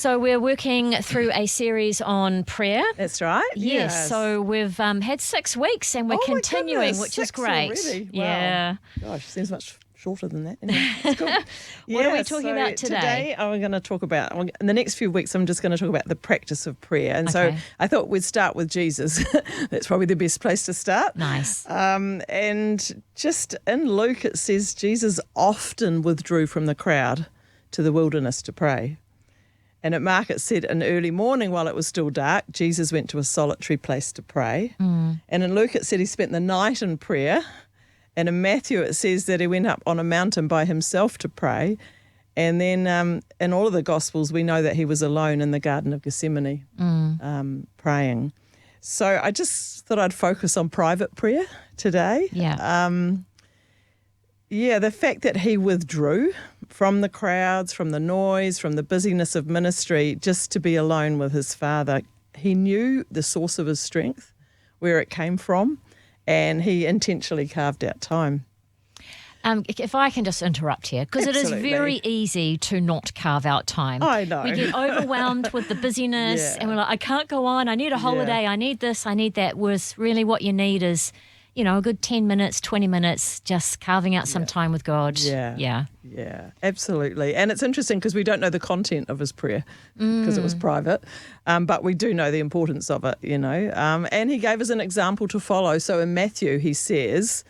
So we're working through a series on prayer. That's right. Yes. So we've had 6 weeks and we're continuing, which is great. Already. Wow. Yeah. Gosh, seems much shorter than that. Anyway, that's cool. What are we talking about today? Today I'm going to talk about, in the next few weeks, I'm just going to talk about the practice of prayer. And so I thought we'd start with Jesus. That's probably the best place to start. Nice. And just in Luke, it says Jesus often withdrew from the crowd to the wilderness to pray. And at Mark, it said, in early morning, while it was still dark, Jesus went to a solitary place to pray. And in Luke, it said he spent the night in prayer. And in Matthew, it says that he went up on a mountain by himself to pray. And then in all of the Gospels, we know that he was alone in the Garden of Gethsemane praying. So I just thought I'd focus on private prayer today. The fact that he withdrew from the crowds, from the noise, from the busyness of ministry, just to be alone with his Father. He knew the source of his strength, where it came from, and he intentionally carved out time. If I can just interrupt here, because it is very easy to not carve out time. I know. We get overwhelmed with the busyness and we're like, I can't go on, I need a holiday, I need this, I need that. Whereas really what you need is, you know, a good 10 minutes, 20 minutes, just carving out some time with God. Yeah, absolutely. And it's interesting because we don't know the content of his prayer because it was private, but we do know the importance of it, you know. And he gave us an example to follow. So in Matthew, he says,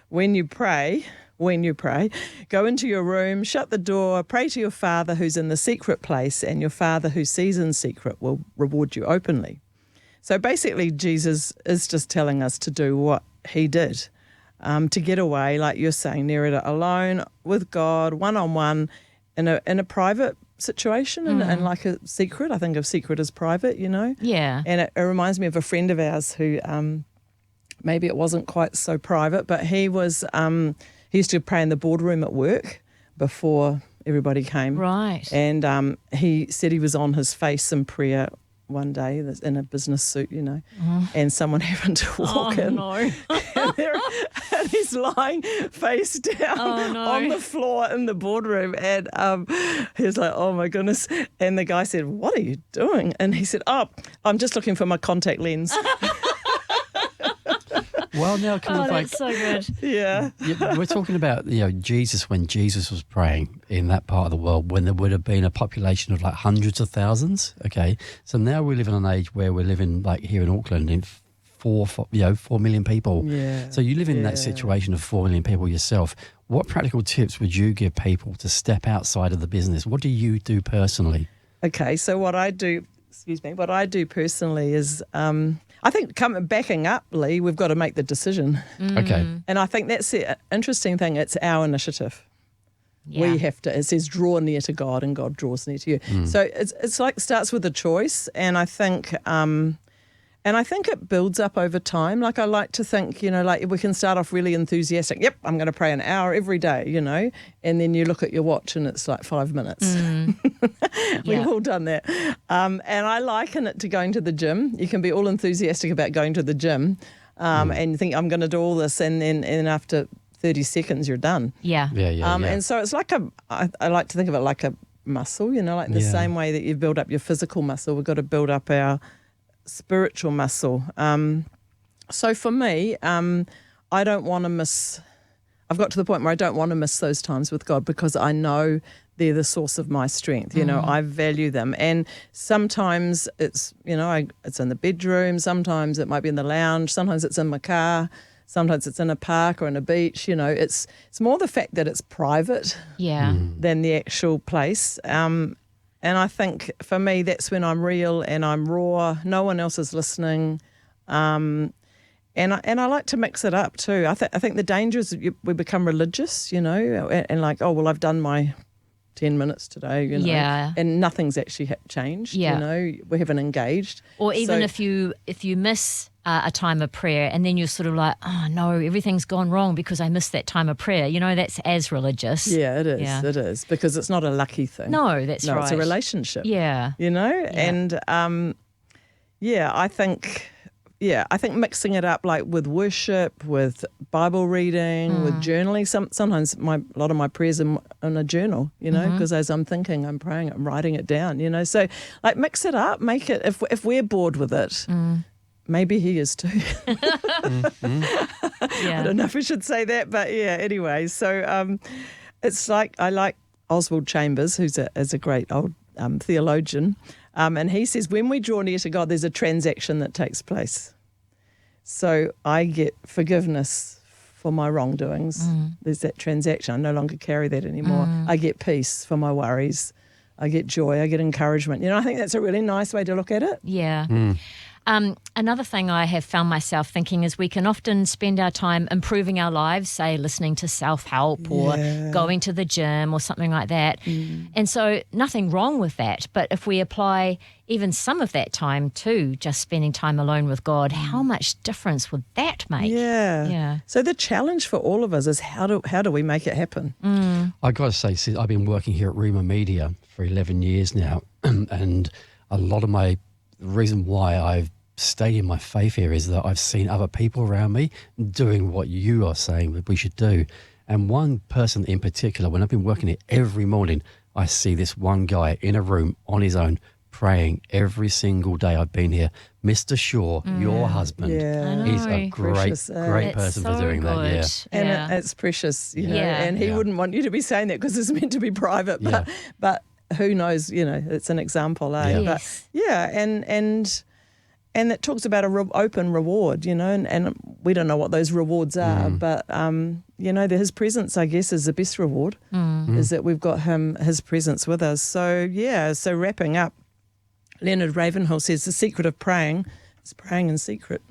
when you pray, go into your room, shut the door, pray to your Father who's in the secret place, and your Father who sees in secret will reward you openly. So basically, Jesus is just telling us to do what he did, to get away, like you're saying, Nerida, alone with God, one-on-one, in a private situation and like a secret. I think of secret as private, you know. Yeah. And it reminds me of a friend of ours who maybe it wasn't quite so private, but he used to pray in the boardroom at work before everybody came. Right. And he said he was on his face in prayer one day in a business suit, you know, and someone happened to walk in. And he's lying face down on the floor in the boardroom, and he was like, oh my goodness. And the guy said, what are you doing? And he said, I'm just looking for my contact lens. Well, now that's so good. Yeah. We're talking about, you know, Jesus when Jesus was praying in that part of the world when there would have been a population of like hundreds of thousands. Okay, so now we live in an age where we're living like here in Auckland in 4 million people. Yeah. So you live in that situation of 4 million people yourself. What practical tips would you give people to step outside of the business? What do you do personally? Okay, so what I do personally is I think backing up, Lee, we've got to make the decision. Okay. And I think that's the interesting thing. It's our initiative. Yeah. We have to, it says, draw near to God and God draws near to you. So it's like starts with a choice. And I think it builds up over time. Like I like to think, you know, like we can start off really enthusiastic. Yep, I'm going to pray an hour every day, you know, and then you look at your watch and it's like 5 minutes. We've all done that. And I liken it to going to the gym. You can be all enthusiastic about going to the gym and you think, I'm going to do all this, and then after 30 seconds, you're done. Yeah. And so it's like I like to think of it like a muscle, you know, like in the same way that you build up your physical muscle, we've got to build up our spiritual muscle. So for me, I don't want to miss, I've got to the point where I don't want to miss those times with God because I know they're the source of my strength. You know, I value them. And sometimes it's, you know, it's in the bedroom, sometimes it might be in the lounge, sometimes it's in my car, sometimes it's in a park or in a beach. You know, it's more the fact that it's private than the actual place. And I think for me, that's when I'm real and I'm raw. No one else is listening. And I like to mix it up too. I think the danger is we become religious, you know, and like, oh, well, I've done my 10 minutes today, you know, and nothing's actually changed, you know, we haven't engaged. Or even if you miss a time of prayer and then you're sort of like, oh no, everything's gone wrong because I missed that time of prayer, you know, that's as religious. Yeah, it is. Yeah. It is, because it's not a lucky thing. No, that's right. It's a relationship. Yeah. You know, and I think I think mixing it up like with worship, with Bible reading, with journaling. Sometimes a lot of my prayers are in a journal, because as I'm thinking, I'm praying, I'm writing it down, So like mix it up, make it, if we're bored with it, maybe he is too. I don't know if we should say that, but anyway. So it's like, I like Oswald Chambers, who's a great old theologian, and he says when we draw near to God, there's a transaction that takes place. So I get forgiveness for my wrongdoings. There's that transaction. I no longer carry that anymore. I get peace for my worries. I get joy. I get encouragement. I think that's a really nice way to look at it. Yeah. Another thing I have found myself thinking is we can often spend our time improving our lives, say listening to self-help or going to the gym or something like that. And so nothing wrong with that. But if we apply even some of that time to just spending time alone with God, how much difference would that make? Yeah. So the challenge for all of us is how do we make it happen? I've got to say, since I've been working here at Rumour Media for 11 years now, and a lot of the reason why I've stayed in my faith here is that I've seen other people around me doing what you are saying that we should do. And one person in particular, when I've been working here every morning, I see this one guy in a room on his own praying every single day I've been here. Mr. Shaw, your husband, he's a great person for doing that. And it's precious, and he wouldn't want you to be saying that because it's meant to be private, but who knows, it's an example, Yes. But and it talks about an open reward, and we don't know what those rewards are, but, his presence, I guess, is the best reward, is that we've got his presence with us. So, so wrapping up, Leonard Ravenhill says the secret of praying is praying in secret.